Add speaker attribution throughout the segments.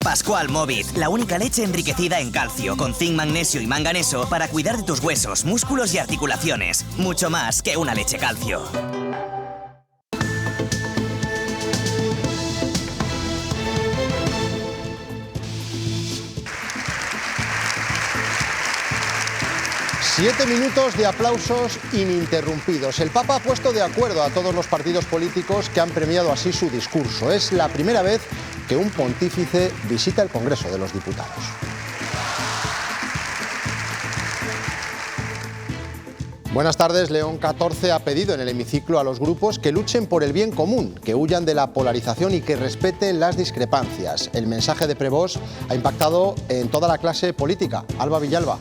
Speaker 1: Pascual Movit, la única leche enriquecida en calcio, con zinc, magnesio y manganeso para cuidar de tus huesos, músculos y articulaciones. Mucho más que una leche calcio.
Speaker 2: Siete minutos de aplausos ininterrumpidos. El Papa ha puesto de acuerdo a todos los partidos políticos que han premiado así su discurso. Es la primera vez que un pontífice visita el Congreso de los Diputados. Buenas tardes. León XIV ha pedido en el hemiciclo a los grupos que luchen por el bien común, que huyan de la polarización y que respeten las discrepancias. El mensaje de Prevost ha impactado en toda la clase política. Alba Villalba.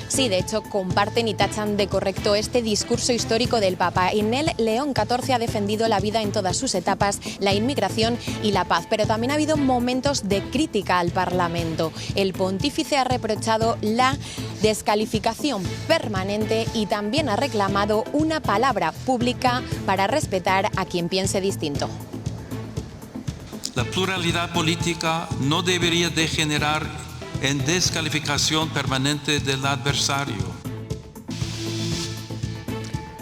Speaker 3: Sí, de hecho, comparten y tachan de correcto este discurso histórico del Papa. En él, León XIV ha defendido la vida en todas sus etapas, la inmigración y la paz, pero también ha habido momentos de crítica al Parlamento. El pontífice ha reprochado la descalificación permanente y también ha reclamado una palabra pública para respetar a quien piense distinto.
Speaker 4: La pluralidad política no debería degenerar en descalificación permanente del adversario.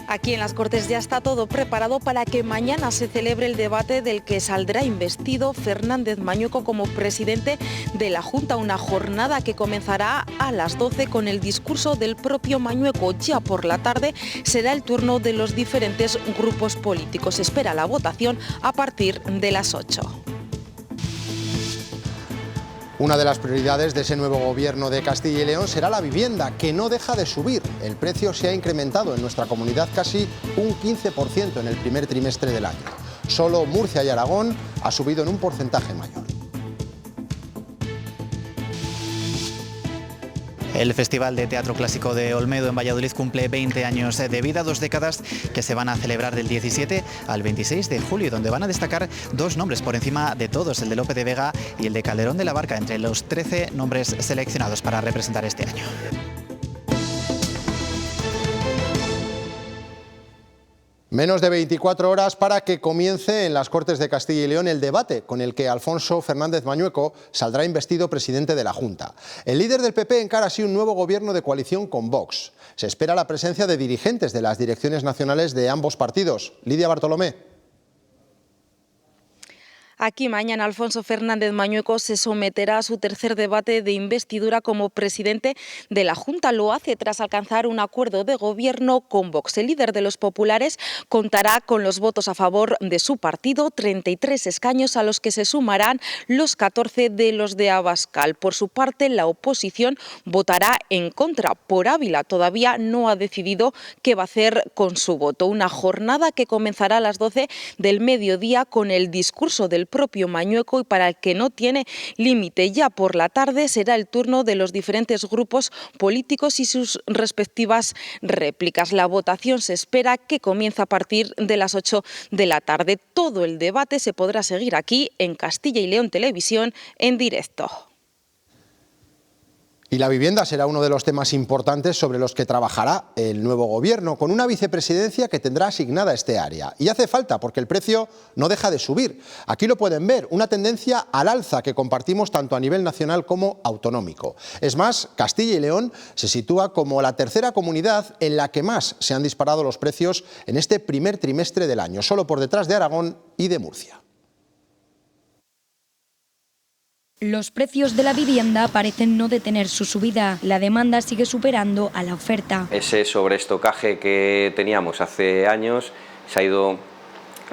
Speaker 5: Aquí en las Cortes ya está todo preparado para que mañana se celebre el debate del que saldrá investido Fernández Mañueco como presidente de la Junta, una jornada que comenzará a las 12 con el discurso del propio Mañueco. Ya por la tarde será el turno de los diferentes grupos políticos. Se espera la votación a partir de las 8.
Speaker 2: Una de las prioridades de ese nuevo gobierno de Castilla y León será la vivienda, que no deja de subir. El precio se ha incrementado en nuestra comunidad casi un 15% en el primer trimestre del año. Solo Murcia y Aragón ha subido en un porcentaje mayor.
Speaker 6: El Festival de Teatro Clásico de Olmedo en Valladolid cumple 20 años de vida, 2 décadas que se van a celebrar del 17 al 26 de julio, donde van a destacar 2 nombres por encima de todos, el de Lope de Vega y el de Calderón de la Barca, entre los 13 nombres seleccionados para representar este año.
Speaker 2: Menos de 24 horas para que comience en las Cortes de Castilla y León el debate con el que Alfonso Fernández Mañueco saldrá investido presidente de la Junta. El líder del PP encara así un nuevo gobierno de coalición con Vox. Se espera la presencia de dirigentes de las direcciones nacionales de ambos partidos. Lidia Bartolomé.
Speaker 5: Aquí mañana Alfonso Fernández Mañueco se someterá a su tercer debate de investidura como presidente de la Junta. Lo hace tras alcanzar un acuerdo de gobierno con Vox. El líder de los populares contará con los votos a favor de su partido, 33 escaños a los que se sumarán los 14 de los de Abascal. Por su parte, la oposición votará en contra. Por Ávila todavía no ha decidido qué va a hacer con su voto. Una jornada que comenzará a las 12 del mediodía con el discurso del propio Mañueco y para el que no tiene límite. Ya por la tarde será el turno de los diferentes grupos políticos y sus respectivas réplicas. La votación se espera que comience a partir de las 8 de la tarde. Todo el debate se podrá seguir aquí en Castilla y León Televisión en directo.
Speaker 2: Y la vivienda será uno de los temas importantes sobre los que trabajará el nuevo gobierno, con una vicepresidencia que tendrá asignada este área. Y hace falta, porque el precio no deja de subir. Aquí lo pueden ver, una tendencia al alza que compartimos tanto a nivel nacional como autonómico. Es más, Castilla y León se sitúa como la tercera comunidad en la que más se han disparado los precios en este primer trimestre del año, solo por detrás de Aragón y de Murcia.
Speaker 7: Los precios de la vivienda parecen no detener su subida. La demanda sigue superando a la oferta.
Speaker 8: Ese sobreestocaje que teníamos hace años se ha ido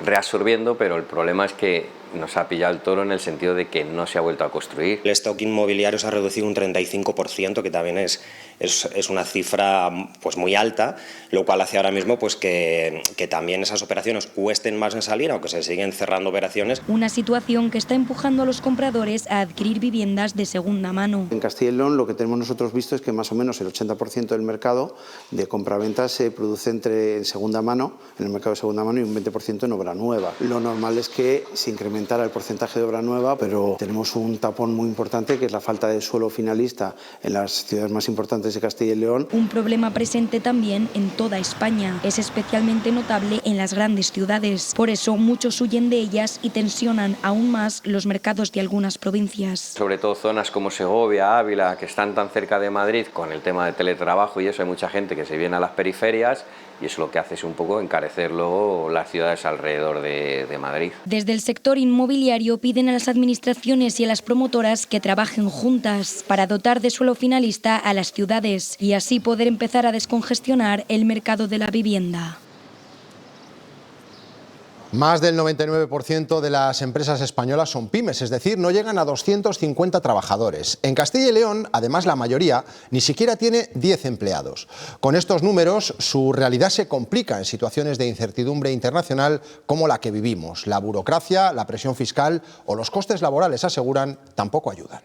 Speaker 8: reabsorbiendo, pero el problema es que nos ha pillado el toro en el sentido de que no se ha vuelto a construir.
Speaker 9: El stock inmobiliario se ha reducido un 35%, que también es una cifra pues muy alta, lo cual hace ahora mismo pues que también esas operaciones cuesten más en salir, aunque se siguen cerrando operaciones.
Speaker 7: Una situación que está empujando a los compradores a adquirir viviendas de segunda mano.
Speaker 10: En Castilla y León lo que tenemos nosotros visto es que más o menos el 80% del mercado de compraventa se produce en segunda mano, en el mercado de segunda mano, y un 20% en obra nueva. Lo normal es que se incremente aumentara el porcentaje de obra nueva, pero tenemos un tapón muy importante que es la falta de suelo finalista en las ciudades más importantes de Castilla y León.
Speaker 7: Un problema presente también en toda España. Es especialmente notable en las grandes ciudades. Por eso muchos huyen de ellas y tensionan aún más los mercados de algunas provincias.
Speaker 8: Sobre todo zonas como Segovia, Ávila, que están tan cerca de Madrid con el tema de teletrabajo y eso, hay mucha gente que se viene a las periferias y eso lo que hace es un poco encarecer luego las ciudades alrededor de Madrid.
Speaker 7: Desde el sector inmobiliario piden a las administraciones y a las promotoras que trabajen juntas para dotar de suelo finalista a las ciudades y así poder empezar a descongestionar el mercado de la vivienda.
Speaker 2: Más del 99% de las empresas españolas son pymes, es decir, no llegan a 250 trabajadores. En Castilla y León, además, la mayoría ni siquiera tiene 10 empleados. Con estos números, su realidad se complica en situaciones de incertidumbre internacional como la que vivimos. La burocracia, la presión fiscal o los costes laborales, aseguran, tampoco ayudan.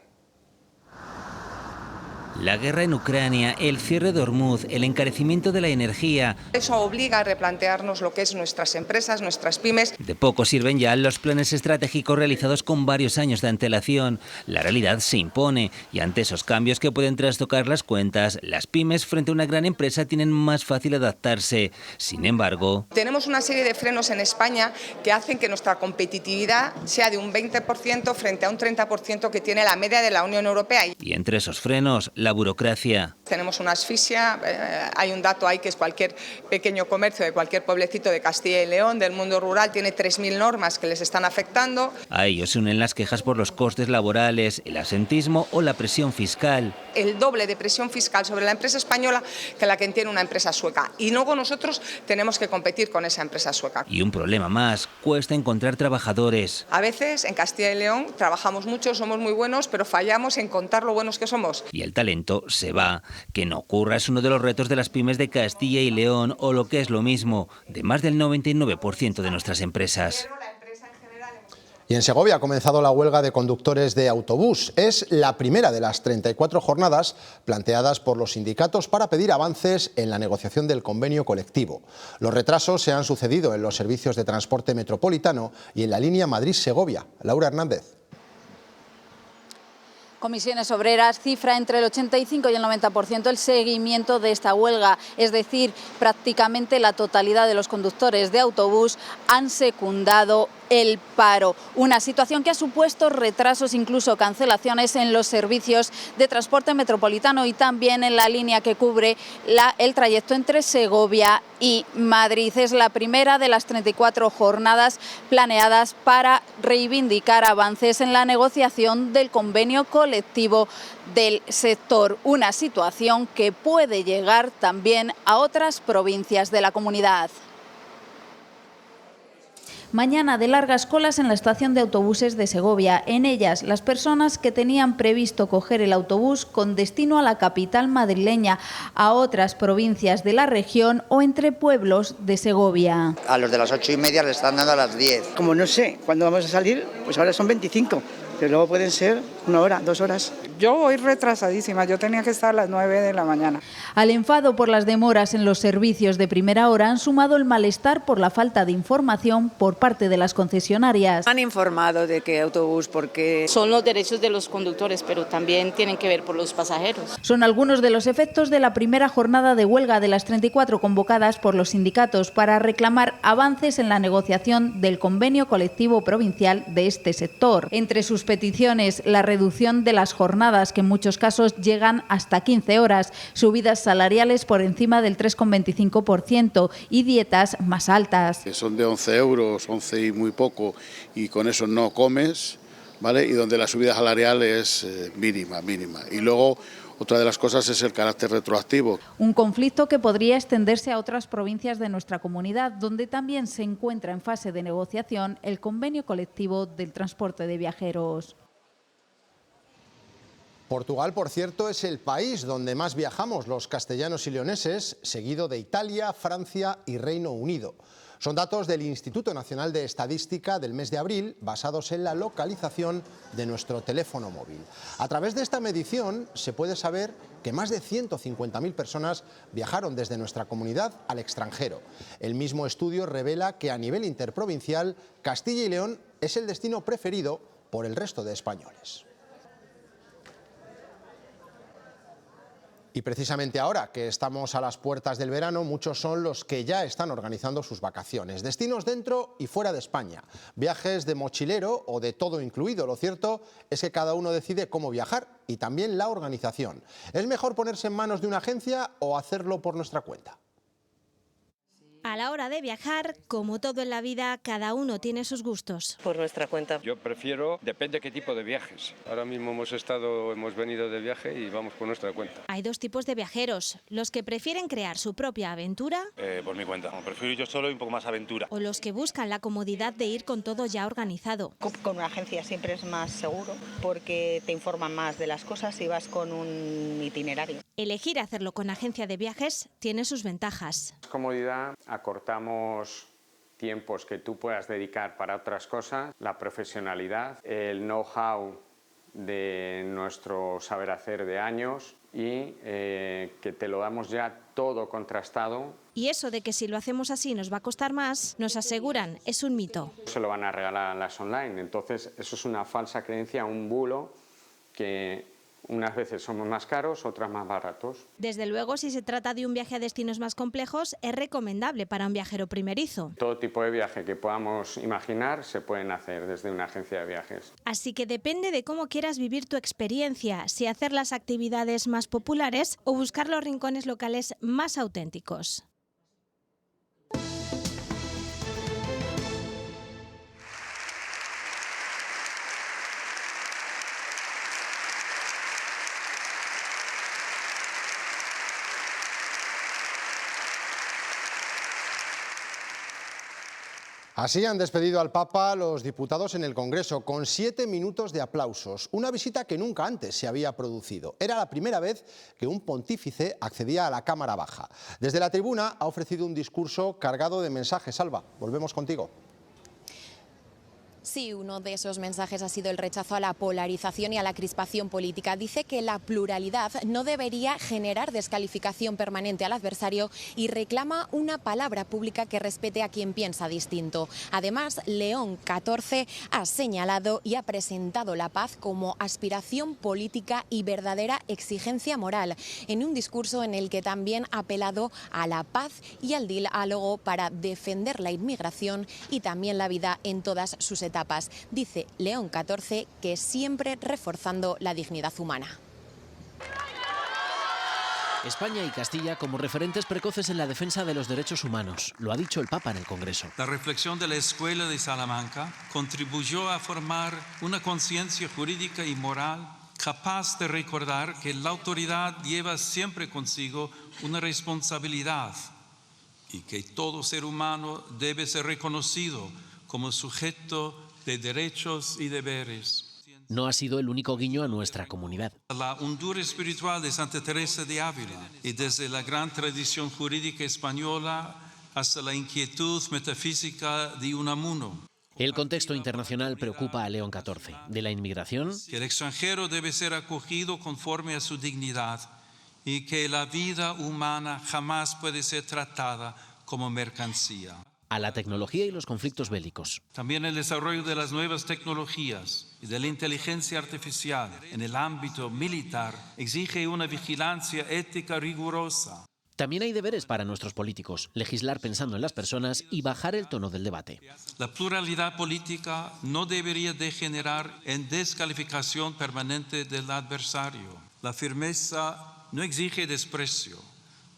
Speaker 11: La guerra en Ucrania, el cierre de Hormuz, el encarecimiento de la energía.
Speaker 12: Eso obliga a replantearnos lo que es nuestras empresas, nuestras pymes.
Speaker 11: De poco sirven ya los planes estratégicos realizados con varios años de antelación. La realidad se impone y ante esos cambios que pueden trastocar las cuentas, las pymes frente a una gran empresa tienen más fácil adaptarse. Sin embargo,
Speaker 12: tenemos una serie de frenos en España que hacen que nuestra competitividad sea de un 20% frente a un 30% que tiene la media de la Unión Europea.
Speaker 11: Y entre esos frenos, la burocracia.
Speaker 12: Tenemos una asfixia, hay un dato ahí que es cualquier pequeño comercio de cualquier pueblecito de Castilla y León, del mundo rural, tiene 3.000 normas que les están afectando.
Speaker 11: A ello se unen las quejas por los costes laborales, el absentismo o la presión fiscal.
Speaker 12: El doble de presión fiscal sobre la empresa española que la que tiene una empresa sueca. Y luego nosotros tenemos que competir con esa empresa sueca.
Speaker 11: Y un problema más, cuesta encontrar trabajadores.
Speaker 12: A veces en Castilla y León trabajamos mucho, somos muy buenos, pero fallamos en contar lo buenos que somos.
Speaker 11: Y el talento se va. Que no ocurra es uno de los retos de las pymes de Castilla y León o lo que es lo mismo, de más del 99% de nuestras empresas.
Speaker 2: Y en Segovia ha comenzado la huelga de conductores de autobús. Es la primera de las 34 jornadas planteadas por los sindicatos para pedir avances en la negociación del convenio colectivo. Los retrasos se han sucedido en los servicios de transporte metropolitano y en la línea Madrid-Segovia. Laura Hernández.
Speaker 13: Comisiones Obreras cifra entre el 85 y el 90% el seguimiento de esta huelga, es decir, prácticamente la totalidad de los conductores de autobús han secundado el paro. Una situación que ha supuesto retrasos, incluso cancelaciones en los servicios de transporte metropolitano y también en la línea que cubre el trayecto entre Segovia y Madrid. Es la primera de las 34 jornadas planeadas para reivindicar avances en la negociación del convenio colectivo del sector. Una situación que puede llegar también a otras provincias de la comunidad. Mañana de largas colas en la estación de autobuses de Segovia. En ellas, las personas que tenían previsto coger el autobús con destino a la capital madrileña, a otras provincias de la región o entre pueblos de Segovia.
Speaker 14: A los de las 8:30 les están dando a las 10.
Speaker 15: Como no sé cuándo vamos a salir, pues ahora son 25. Pero luego pueden ser 1 hora, 2 horas.
Speaker 16: Yo voy retrasadísima, yo tenía que estar a las 9 de la mañana.
Speaker 13: Al enfado por las demoras en los servicios de primera hora han sumado el malestar por la falta de información por parte de las concesionarias.
Speaker 17: Han informado de que autobús, porque son los derechos de los conductores, pero también tienen que ver por los pasajeros.
Speaker 13: Son algunos de los efectos de la primera jornada de huelga de las 34 convocadas por los sindicatos para reclamar avances en la negociación del convenio colectivo provincial de este sector. Entre sus peticiones, la reducción de las jornadas, que en muchos casos llegan hasta 15 horas, subidas salariales por encima del 3,25% y dietas más altas.
Speaker 18: Son de 11 euros, 11 y muy poco, y con eso no comes, ¿vale? Y donde la subida salarial es mínima. Y luego otra de las cosas es el carácter retroactivo.
Speaker 13: Un conflicto que podría extenderse a otras provincias de nuestra comunidad, donde también se encuentra en fase de negociación el convenio colectivo del transporte de viajeros.
Speaker 2: Portugal, por cierto, es el país donde más viajamos los castellanos y leoneses, seguido de Italia, Francia y Reino Unido. Son datos del Instituto Nacional de Estadística del mes de abril, basados en la localización de nuestro teléfono móvil. A través de esta medición se puede saber que más de 150.000 personas viajaron desde nuestra comunidad al extranjero. El mismo estudio revela que a nivel interprovincial, Castilla y León es el destino preferido por el resto de españoles. Y precisamente ahora que estamos a las puertas del verano, muchos son los que ya están organizando sus vacaciones. Destinos dentro y fuera de España. Viajes de mochilero o de todo incluido. Lo cierto es que cada uno decide cómo viajar y también la organización. ¿Es mejor ponerse en manos de una agencia o hacerlo por nuestra cuenta?
Speaker 19: A la hora de viajar, como todo en la vida, cada uno tiene sus gustos.
Speaker 20: Por nuestra cuenta.
Speaker 21: Yo prefiero, depende qué tipo de viajes. Ahora mismo hemos venido de viaje y vamos por nuestra cuenta.
Speaker 19: Hay dos tipos de viajeros, los que prefieren crear su propia aventura.
Speaker 22: Por mi cuenta. Prefiero ir yo solo y un poco más aventura.
Speaker 19: O los que buscan la comodidad de ir con todo ya organizado.
Speaker 23: Con una agencia siempre es más seguro porque te informan más de las cosas y vas con un itinerario.
Speaker 19: Elegir hacerlo con agencia de viajes tiene sus ventajas.
Speaker 24: Comodidad, acortamos tiempos que tú puedas dedicar para otras cosas, la profesionalidad, el know-how de nuestro saber hacer de años y que te lo damos ya todo contrastado.
Speaker 19: Y eso de que si lo hacemos así nos va a costar más, nos aseguran, es un mito.
Speaker 24: Se lo van a regalar a las online, entonces eso es una falsa creencia, un bulo que unas veces somos más caros, otras más baratos.
Speaker 19: Desde luego, si se trata de un viaje a destinos más complejos, es recomendable para un viajero primerizo.
Speaker 24: Todo tipo de viaje que podamos imaginar se pueden hacer desde una agencia de viajes.
Speaker 19: Así que depende de cómo quieras vivir tu experiencia, si hacer las actividades más populares o buscar los rincones locales más auténticos.
Speaker 2: Así han despedido al Papa los diputados en el Congreso, con 7 minutos de aplausos. Una visita que nunca antes se había producido. Era la primera vez que un pontífice accedía a la Cámara Baja. Desde la tribuna ha ofrecido un discurso cargado de mensajes. Alba, volvemos contigo.
Speaker 3: Sí, uno de esos mensajes ha sido el rechazo a la polarización y a la crispación política. Dice que la pluralidad no debería generar descalificación permanente al adversario y reclama una palabra pública que respete a quien piensa distinto. Además, León XIV ha señalado y ha presentado la paz como aspiración política y verdadera exigencia moral, en un discurso en el que también ha apelado a la paz y al diálogo para defender la inmigración y también la vida en todas sus etapas. Dice León XIV que siempre reforzando la dignidad humana.
Speaker 25: España y Castilla como referentes precoces en la defensa de los derechos humanos, lo ha dicho el Papa en el Congreso.
Speaker 4: La reflexión de la Escuela de Salamanca contribuyó a formar una conciencia jurídica y moral capaz de recordar que la autoridad lleva siempre consigo una responsabilidad y que todo ser humano debe ser reconocido como sujeto de derechos y deberes.
Speaker 25: No ha sido el único guiño a nuestra comunidad.
Speaker 4: La hondura espiritual de Santa Teresa de Ávila y desde la gran tradición jurídica española hasta la inquietud metafísica de Unamuno.
Speaker 25: El contexto internacional preocupa a León XIV. De la inmigración,
Speaker 4: que el extranjero debe ser acogido conforme a su dignidad y que la vida humana jamás puede ser tratada como mercancía.
Speaker 25: A la tecnología y los conflictos bélicos.
Speaker 4: También el desarrollo de las nuevas tecnologías y de la inteligencia artificial en el ámbito militar exige una vigilancia ética rigurosa.
Speaker 25: También hay deberes para nuestros políticos, legislar pensando en las personas y bajar el tono del debate.
Speaker 4: La pluralidad política no debería degenerar en descalificación permanente del adversario. La firmeza no exige desprecio.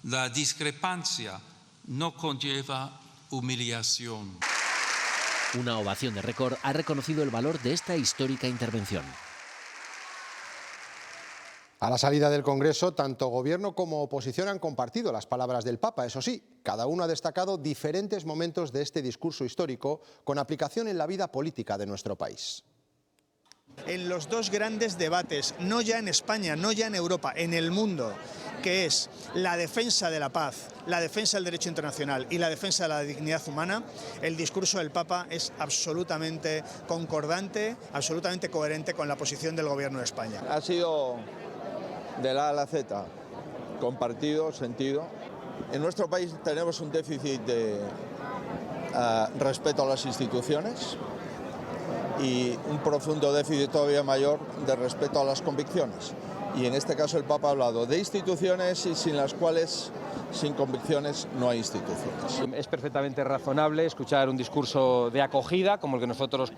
Speaker 4: La discrepancia no conlleva humillación.
Speaker 25: Una ovación de récord ha reconocido el valor de esta histórica intervención.
Speaker 2: A la salida del Congreso, tanto Gobierno como oposición han compartido las palabras del Papa. Eso sí, cada uno ha destacado diferentes momentos de este discurso histórico con aplicación en la vida política de nuestro país.
Speaker 26: En los dos grandes debates, no ya en España, no ya en Europa, en el mundo, que es la defensa de la paz, la defensa del derecho internacional y la defensa de la dignidad humana, el discurso del Papa es absolutamente concordante, absolutamente coherente con la posición del Gobierno de España.
Speaker 27: Ha sido de la A a la Z, compartido, sentido. En nuestro país tenemos un déficit de respeto a las instituciones. y un profundo déficit todavía mayor de respeto a las convicciones. Y en este caso el Papa ha hablado de instituciones y sin las cuales, sin convicciones, no hay instituciones.
Speaker 21: Es perfectamente razonable escuchar un discurso de acogida, como el que nosotros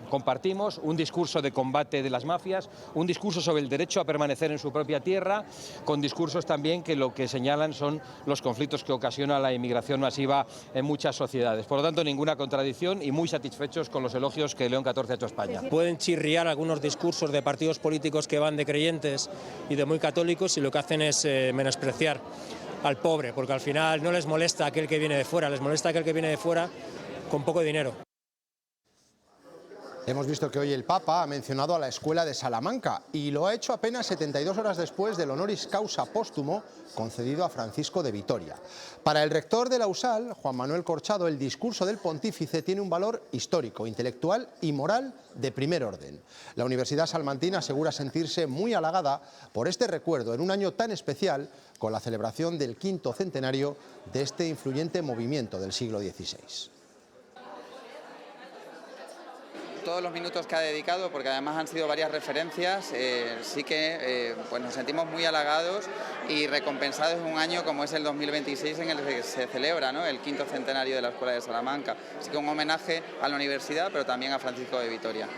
Speaker 21: compartimos, un discurso de combate de las mafias, un discurso sobre el derecho a permanecer en su propia tierra, con discursos también que lo que señalan son los conflictos que ocasiona la inmigración masiva en muchas sociedades. Por lo tanto, ninguna contradicción y muy satisfechos con los elogios que León XIV ha hecho a España.
Speaker 1: Pueden chirriar algunos discursos de partidos políticos que van de creyentes y de muy católicos y lo que hacen es menospreciar al pobre, porque al final no les molesta aquel que viene de fuera, les molesta aquel que viene de fuera con poco dinero.
Speaker 2: Hemos visto que hoy el Papa ha mencionado a la Escuela de Salamanca y lo ha hecho apenas 72 horas después del honoris causa póstumo concedido a Francisco de Vitoria. Para el rector de la USAL, Juan Manuel Corchado, el discurso del pontífice tiene un valor histórico, intelectual y moral de primer orden. La Universidad Salmantina asegura sentirse muy halagada por este recuerdo en un año tan especial con la celebración del 5º centenario de este influyente movimiento del siglo XVI.
Speaker 5: Todos los minutos que ha dedicado, porque además han sido varias referencias, sí que pues nos sentimos muy halagados y recompensados en un año como es el 2026 en el que se celebra, ¿no?, el 5º centenario de la Escuela de Salamanca. Así que un homenaje a la universidad, pero también a Francisco de Vitoria.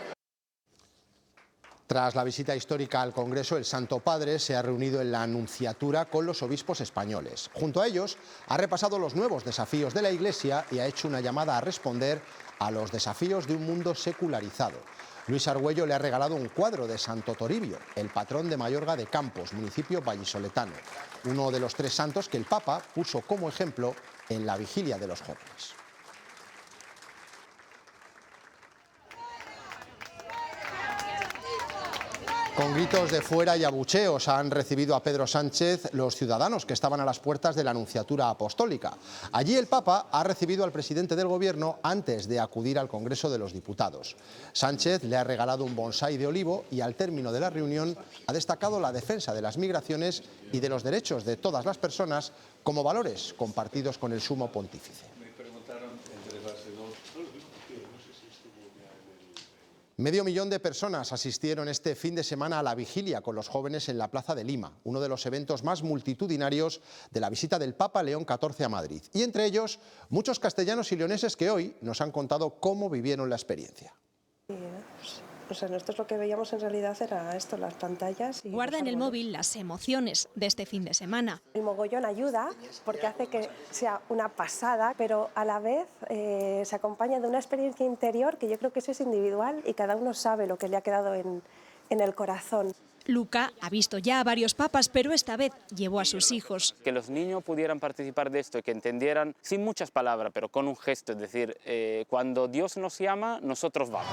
Speaker 2: Tras la visita histórica al Congreso, el Santo Padre se ha reunido en la Anunciatura con los obispos españoles. Junto a ellos, ha repasado los nuevos desafíos de la Iglesia y ha hecho una llamada a responder a los desafíos de un mundo secularizado. Luis Argüello le ha regalado un cuadro de Santo Toribio, el patrón de Mayorga de Campos, municipio vallisoletano, uno de los 3 santos que el Papa puso como ejemplo en la vigilia de los jóvenes. Con gritos de fuera y abucheos han recibido a Pedro Sánchez los ciudadanos que estaban a las puertas de la Anunciatura Apostólica. Allí el Papa ha recibido al presidente del Gobierno antes de acudir al Congreso de los Diputados. Sánchez le ha regalado un bonsái de olivo y al término de la reunión ha destacado la defensa de las migraciones y de los derechos de todas las personas como valores compartidos con el Sumo Pontífice. Medio millón de personas asistieron este fin de semana a la vigilia con los jóvenes en la Plaza de Lima, uno de los eventos más multitudinarios de la visita del Papa León XIV a Madrid. Y entre ellos, muchos castellanos y leoneses que hoy nos han contado cómo vivieron la experiencia.
Speaker 6: O sea, nosotros lo que veíamos en realidad era esto, las pantallas. Y
Speaker 19: guarda en el móvil las emociones de este fin de semana.
Speaker 6: El mogollón ayuda porque hace que sea una pasada, pero a la vez se acompaña de una experiencia interior que yo creo que eso es individual y cada uno sabe lo que le ha quedado en el corazón.
Speaker 19: Luca ha visto ya a varios papas, pero esta vez llevó a sus hijos.
Speaker 8: Que los niños pudieran participar de esto y que entendieran, sin muchas palabras, pero con un gesto, es decir, cuando Dios nos llama, nosotros vamos.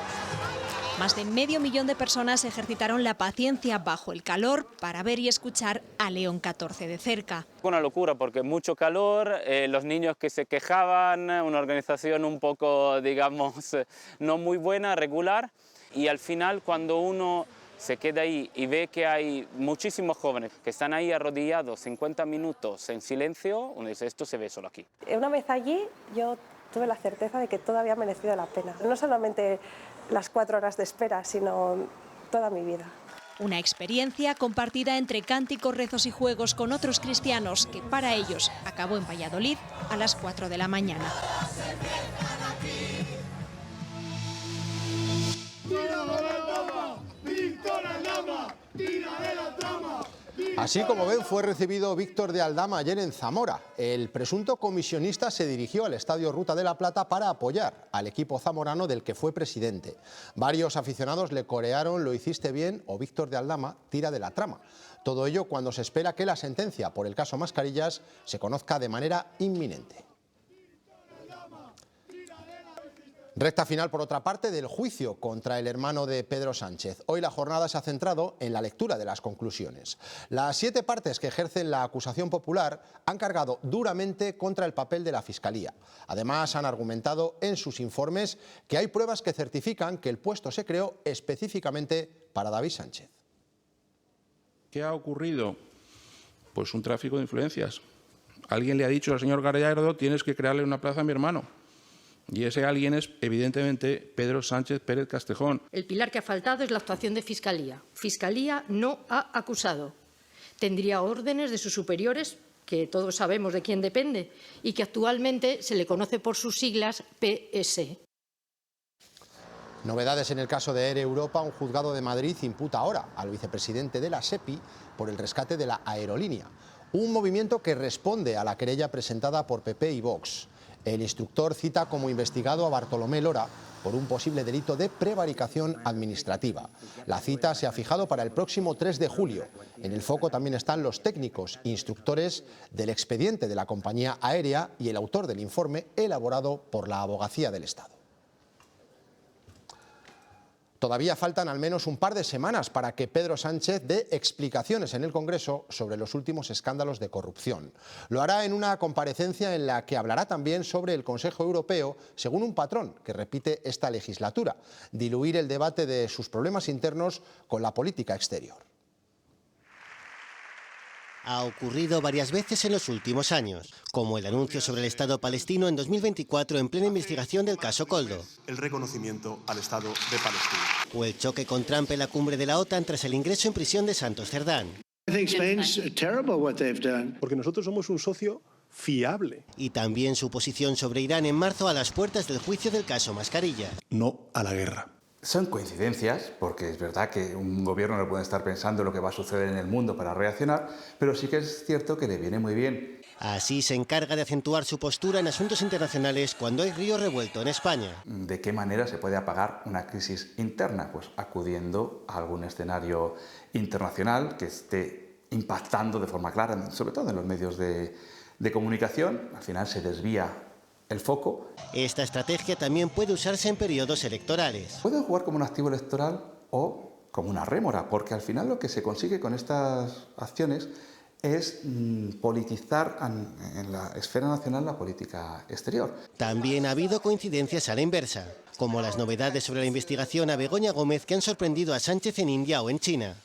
Speaker 19: Más de medio millón de personas ejercitaron la paciencia bajo el calor para ver y escuchar a León XIV de cerca.
Speaker 8: Una locura porque mucho calor, los niños que se quejaban, una organización un poco, digamos, no muy buena, regular, y al final cuando uno se queda ahí y ve que hay muchísimos jóvenes que están ahí arrodillados 50 minutos en silencio, uno dice, esto se ve solo aquí.
Speaker 6: Una vez allí yo tuve la certeza de que todo había merecido la pena. No solamente las 4 horas de espera, sino toda mi vida.
Speaker 19: Una experiencia compartida entre cánticos, rezos y juegos con otros cristianos que para ellos acabó en Valladolid a las 4 de la mañana.
Speaker 2: Así como ven, fue recibido Víctor de Aldama ayer en Zamora. El presunto comisionista se dirigió al Estadio Ruta de la Plata para apoyar al equipo zamorano del que fue presidente. Varios aficionados le corearon "lo hiciste bien" o "Víctor de Aldama tira de la trama". Todo ello cuando se espera que la sentencia por el caso Mascarillas se conozca de manera inminente. Recta final, por otra parte, del juicio contra el hermano de Pedro Sánchez. Hoy la jornada se ha centrado en la lectura de las conclusiones. Las 7 partes que ejercen la acusación popular han cargado duramente contra el papel de la Fiscalía. Además, han argumentado en sus informes que hay pruebas que certifican que el puesto se creó específicamente para David Sánchez.
Speaker 9: ¿Qué ha ocurrido? Pues un tráfico de influencias. Alguien le ha dicho al señor Gallardo, tienes que crearle una plaza a mi hermano. Y ese alguien es, evidentemente, Pedro Sánchez Pérez Castejón.
Speaker 7: El pilar que ha faltado es la actuación de Fiscalía. Fiscalía no ha acusado. Tendría órdenes de sus superiores, que todos sabemos de quién depende, y que actualmente se le conoce por sus siglas PS.
Speaker 2: Novedades en el caso de Air Europa. Un juzgado de Madrid imputa ahora al vicepresidente de la SEPI por el rescate de la aerolínea. Un movimiento que responde a la querella presentada por PP y Vox. El instructor cita como investigado a Bartolomé Lora por un posible delito de prevaricación administrativa. La cita se ha fijado para el próximo 3 de julio. En el foco también están los técnicos instructores del expediente de la compañía aérea y el autor del informe elaborado por la Abogacía del Estado. Todavía faltan al menos un par de semanas para que Pedro Sánchez dé explicaciones en el Congreso sobre los últimos escándalos de corrupción. Lo hará en una comparecencia en la que hablará también sobre el Consejo Europeo, según un patrón que repite esta legislatura: diluir el debate de sus problemas internos con la política exterior.
Speaker 10: Ha ocurrido varias veces en los últimos años, como el anuncio sobre el Estado palestino en 2024 en plena investigación del caso Koldo.
Speaker 11: El reconocimiento al Estado de Palestina.
Speaker 10: O el choque con Trump en la cumbre de la OTAN tras el ingreso en prisión de Santos Cerdán.
Speaker 11: Porque nosotros somos un socio fiable.
Speaker 10: Y también su posición sobre Irán en marzo a las puertas del juicio del caso Mascarilla.
Speaker 11: No a la guerra.
Speaker 12: Son coincidencias, porque es verdad que un gobierno no puede estar pensando lo que va a suceder en el mundo para reaccionar, pero sí que es cierto que le viene muy bien.
Speaker 10: Así se encarga de acentuar su postura en asuntos internacionales cuando hay río revuelto en España.
Speaker 12: ¿De qué manera se puede apagar una crisis interna? Pues acudiendo a algún escenario internacional que esté impactando de forma clara, sobre todo en los medios de comunicación. Al final se desvía el foco.
Speaker 10: Esta estrategia también puede usarse en periodos electorales.
Speaker 12: Puede jugar como un activo electoral o como una rémora, porque al final lo que se consigue con estas acciones es politizar en la esfera nacional la política exterior.
Speaker 10: También ha habido coincidencias a la inversa, como las novedades sobre la investigación a Begoña Gómez que han sorprendido a Sánchez en India o en China.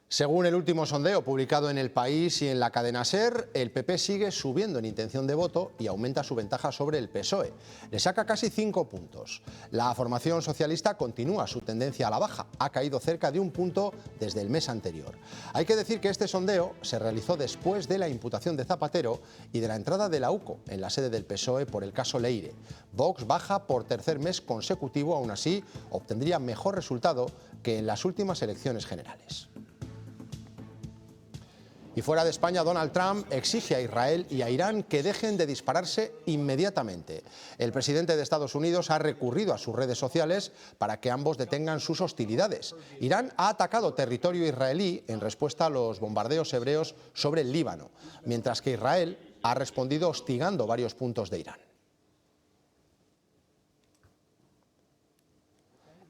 Speaker 2: Según el último sondeo publicado en El País y en la cadena SER, el PP sigue subiendo en intención de voto y aumenta su ventaja sobre el PSOE. Le saca casi 5 puntos. La formación socialista continúa su tendencia a la baja. Ha caído cerca de 1 punto desde el mes anterior. Hay que decir que este sondeo se realizó después de la imputación de Zapatero y de la entrada de la UCO en la sede del PSOE por el caso Leire. Vox baja por tercer mes consecutivo, aún así obtendría mejor resultado que en las últimas elecciones generales. Y fuera de España, Donald Trump exige a Israel y a Irán que dejen de dispararse inmediatamente. El presidente de Estados Unidos ha recurrido a sus redes sociales para que ambos detengan sus hostilidades. Irán ha atacado territorio israelí en respuesta a los bombardeos hebreos sobre el Líbano, mientras que Israel ha respondido hostigando varios puntos de Irán.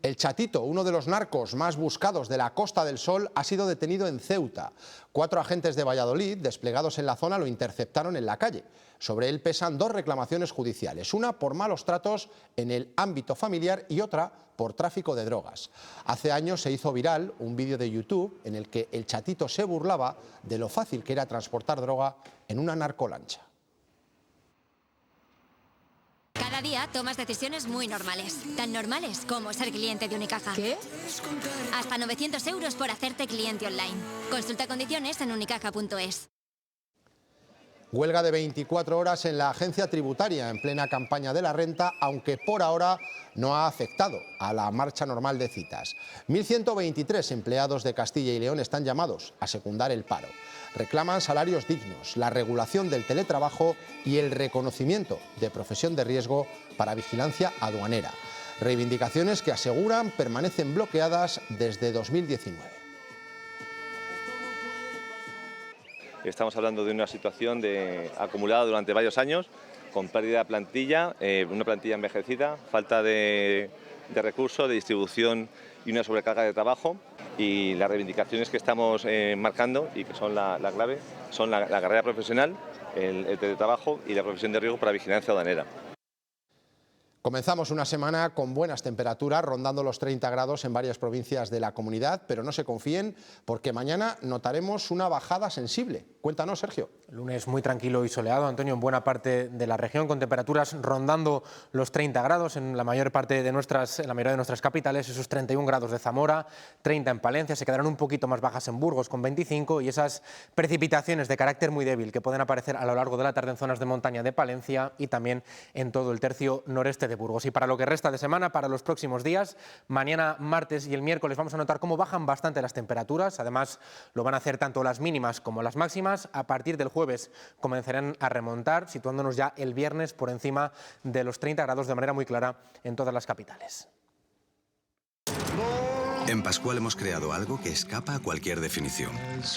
Speaker 2: El Chatito, uno de los narcos más buscados de la Costa del Sol, ha sido detenido en Ceuta. 4 agentes de Valladolid, desplegados en la zona, lo interceptaron en la calle. Sobre él pesan 2 reclamaciones judiciales, una por malos tratos en el ámbito familiar y otra por tráfico de drogas. Hace años se hizo viral un vídeo de YouTube en el que el Chatito se burlaba de lo fácil que era transportar droga en una narcolancha.
Speaker 14: Cada día tomas decisiones muy normales, tan normales como ser cliente de Unicaja.
Speaker 7: ¿Qué?
Speaker 14: Hasta 900 euros por hacerte cliente online. Consulta condiciones en unicaja.es.
Speaker 2: Huelga de 24 horas en la agencia tributaria en plena campaña de la renta, aunque por ahora no ha afectado a la marcha normal de citas. 1.123 empleados de Castilla y León están llamados a secundar el paro. Reclaman salarios dignos, la regulación del teletrabajo y el reconocimiento de profesión de riesgo para vigilancia aduanera. Reivindicaciones que aseguran permanecen bloqueadas desde 2019.
Speaker 15: Estamos hablando de una situación acumulada durante varios años, con pérdida de plantilla, una plantilla envejecida, falta de recursos, de distribución y una sobrecarga de trabajo. Y las reivindicaciones que estamos marcando y que son la clave son la carrera profesional, el teletrabajo y la profesión de riesgo para vigilancia aduanera.
Speaker 2: Comenzamos una semana con buenas temperaturas, rondando los 30 grados en varias provincias de la comunidad, pero no se confíen porque mañana notaremos una bajada sensible. Cuéntanos, Sergio.
Speaker 13: Lunes muy tranquilo y soleado, Antonio, en buena parte de la región, con temperaturas rondando los 30 grados en la mayoría de nuestras capitales, esos 31 grados de Zamora, 30 en Palencia, se quedarán un poquito más bajas en Burgos con 25 y esas precipitaciones de carácter muy débil que pueden aparecer a lo largo de la tarde en zonas de montaña de Palencia y también en todo el tercio noreste de Burgos. Y para lo que resta de semana, para los próximos días, mañana martes y el miércoles vamos a notar cómo bajan bastante las temperaturas, además lo van a hacer tanto las mínimas como las máximas. A partir del jueves comenzarán a remontar, situándonos ya el viernes por encima de los 30 grados de manera muy clara en todas las capitales.
Speaker 16: En Pascual hemos creado algo que escapa a cualquier definición.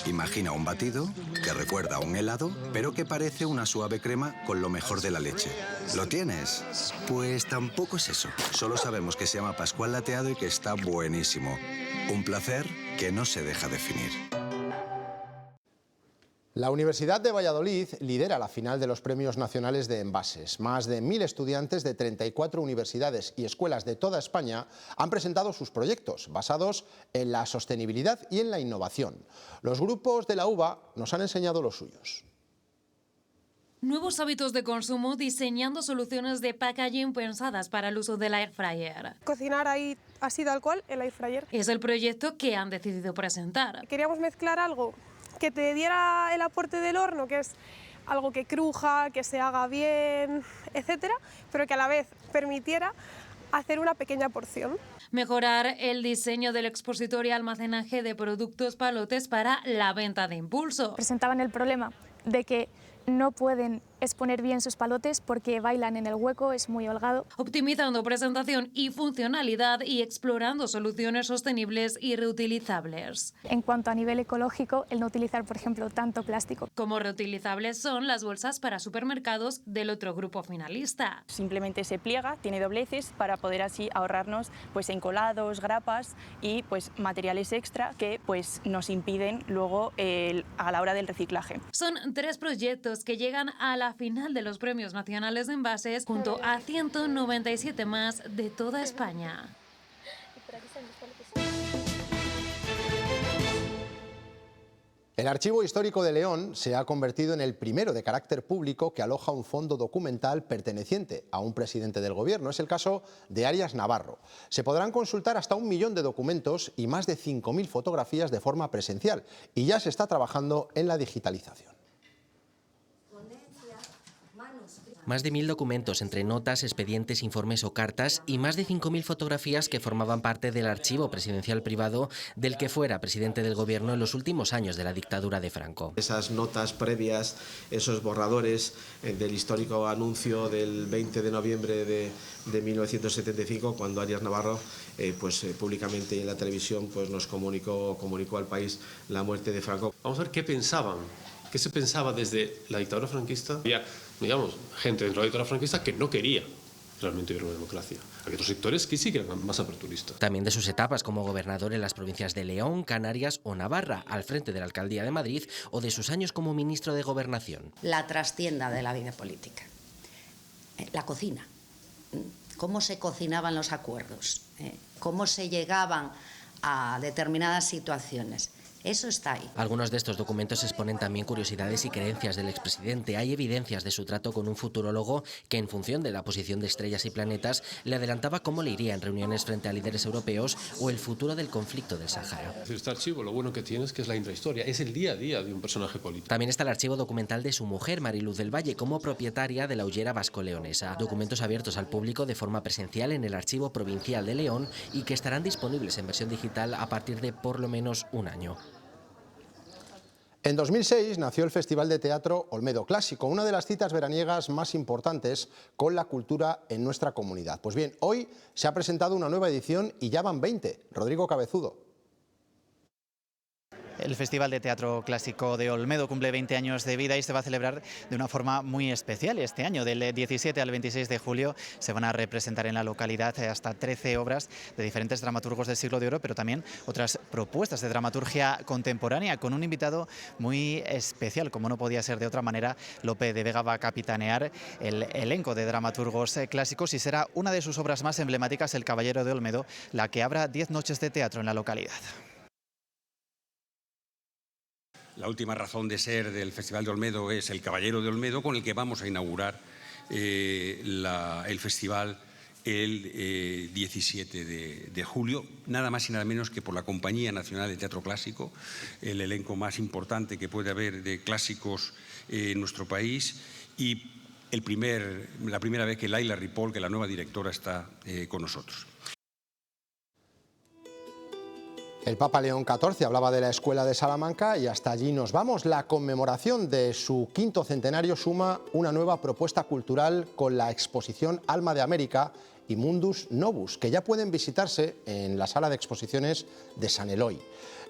Speaker 16: Imagina un batido que recuerda a un helado, pero que parece una suave crema con lo mejor de la leche. ¿Lo tienes? Pues tampoco es eso. Solo sabemos que se llama Pascual Lateado y que está buenísimo. Un placer que no se deja definir.
Speaker 2: La Universidad de Valladolid lidera la final de los Premios Nacionales de Envases. Más de 1000 estudiantes de 34 universidades y escuelas de toda España han presentado sus proyectos basados en la sostenibilidad y en la innovación. Los grupos de la UVA nos han enseñado los suyos.
Speaker 17: Nuevos hábitos de consumo diseñando soluciones de packaging pensadas para el uso del air fryer.
Speaker 6: Cocinar ahí así tal cual, el air fryer.
Speaker 17: Es el proyecto que han decidido presentar.
Speaker 6: Queríamos mezclar algo que te diera el aporte del horno, que es algo que cruja, que se haga bien, etcétera, pero que a la vez permitiera hacer una pequeña porción.
Speaker 17: Mejorar el diseño del expositor y almacenaje de productos palotes para la venta de impulso.
Speaker 18: Presentaban el problema de que no pueden exponer bien sus palotes porque bailan en el hueco, es muy holgado.
Speaker 17: Optimizando presentación y funcionalidad y explorando soluciones sostenibles y reutilizables.
Speaker 18: En cuanto a nivel ecológico, el no utilizar, por ejemplo, tanto plástico.
Speaker 17: Como reutilizables son las bolsas para supermercados del otro grupo finalista.
Speaker 20: Simplemente se pliega, tiene dobleces para poder así ahorrarnos pues encolados, grapas y pues materiales extra que pues nos impiden luego a la hora del reciclaje.
Speaker 17: Son 3 proyectos que llegan a la final de los Premios Nacionales de Envases junto a 197 más de toda España.
Speaker 2: El Archivo Histórico de León se ha convertido en el primero de carácter público que aloja un fondo documental perteneciente a un presidente del gobierno. Es el caso de Arias Navarro. Se podrán consultar hasta 1 millón de documentos y más de 5000 fotografías de forma presencial y ya se está trabajando en la digitalización.
Speaker 22: Más de 1000 documentos entre notas, expedientes, informes o cartas y más de 5000 fotografías que formaban parte del archivo presidencial privado del que fuera presidente del gobierno en los últimos años de la dictadura de Franco.
Speaker 23: Esas notas previas, esos borradores del histórico anuncio del 20 de noviembre de 1975, cuando Arias Navarro públicamente en la televisión nos comunicó al país la muerte de Franco.
Speaker 11: Vamos a ver qué pensaban. ¿Qué se pensaba desde la dictadura franquista? Había, digamos, gente dentro de la dictadura franquista que no quería realmente vivir una democracia. Había otros sectores que sí que eran más aperturistas.
Speaker 22: También de sus etapas como gobernador en las provincias de León, Canarias o Navarra, al frente de la Alcaldía de Madrid, o de sus años como ministro de Gobernación.
Speaker 28: La trastienda de la vida política. La cocina. Cómo se cocinaban los acuerdos. Cómo se llegaban a determinadas situaciones. Eso está ahí.
Speaker 22: Algunos de estos documentos exponen también curiosidades y creencias del expresidente. Hay evidencias de su trato con un futurólogo que, en función de la posición de estrellas y planetas, le adelantaba cómo le iría en reuniones frente a líderes europeos o el futuro del conflicto del Sáhara.
Speaker 11: Este archivo lo bueno que tiene es que es la intrahistoria, es el día a día de un personaje político.
Speaker 22: También está el archivo documental de su mujer, Mariluz del Valle, como propietaria de la Hullera Vasco-Leonesa. Documentos abiertos al público de forma presencial en el Archivo Provincial de León y que estarán disponibles en versión digital a partir de por lo menos un año.
Speaker 2: En 2006 nació el Festival de Teatro Olmedo Clásico, una de las citas veraniegas más importantes con la cultura en nuestra comunidad. Pues bien, hoy se ha presentado una nueva edición y ya van 20. Rodrigo Cabezudo.
Speaker 1: El Festival de Teatro Clásico de Olmedo cumple 20 años de vida y se va a celebrar de una forma muy especial. Este año, del 17 al 26 de julio, se van a representar en la localidad hasta 13 obras de diferentes dramaturgos del siglo de oro, pero también otras propuestas de dramaturgia contemporánea, con un invitado muy especial. Como no podía ser de otra manera, Lope de Vega va a capitanear el elenco de dramaturgos clásicos y será una de sus obras más emblemáticas, El Caballero de Olmedo, la que abra 10 noches de teatro en la localidad.
Speaker 3: La última razón de ser del Festival de Olmedo es El Caballero de Olmedo, con el que vamos a inaugurar el festival el 17 de julio, nada más y nada menos que por la Compañía Nacional de Teatro Clásico, el elenco más importante que puede haber de clásicos en nuestro país, y la primera vez que Laila Ripoll, que la nueva directora, está con nosotros.
Speaker 2: El Papa León XIV hablaba de la Escuela de Salamanca y hasta allí nos vamos. La conmemoración de su 5º centenario suma una nueva propuesta cultural con la exposición Alma de América y Mundus Novus, que ya pueden visitarse en la sala de exposiciones de San Eloy.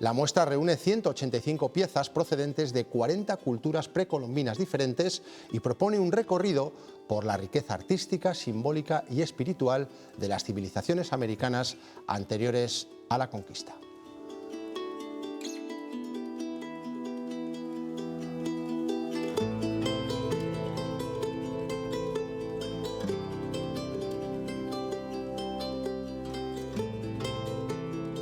Speaker 2: La muestra reúne 185 piezas procedentes de 40 culturas precolombinas diferentes y propone un recorrido por la riqueza artística, simbólica y espiritual de las civilizaciones americanas anteriores a la conquista.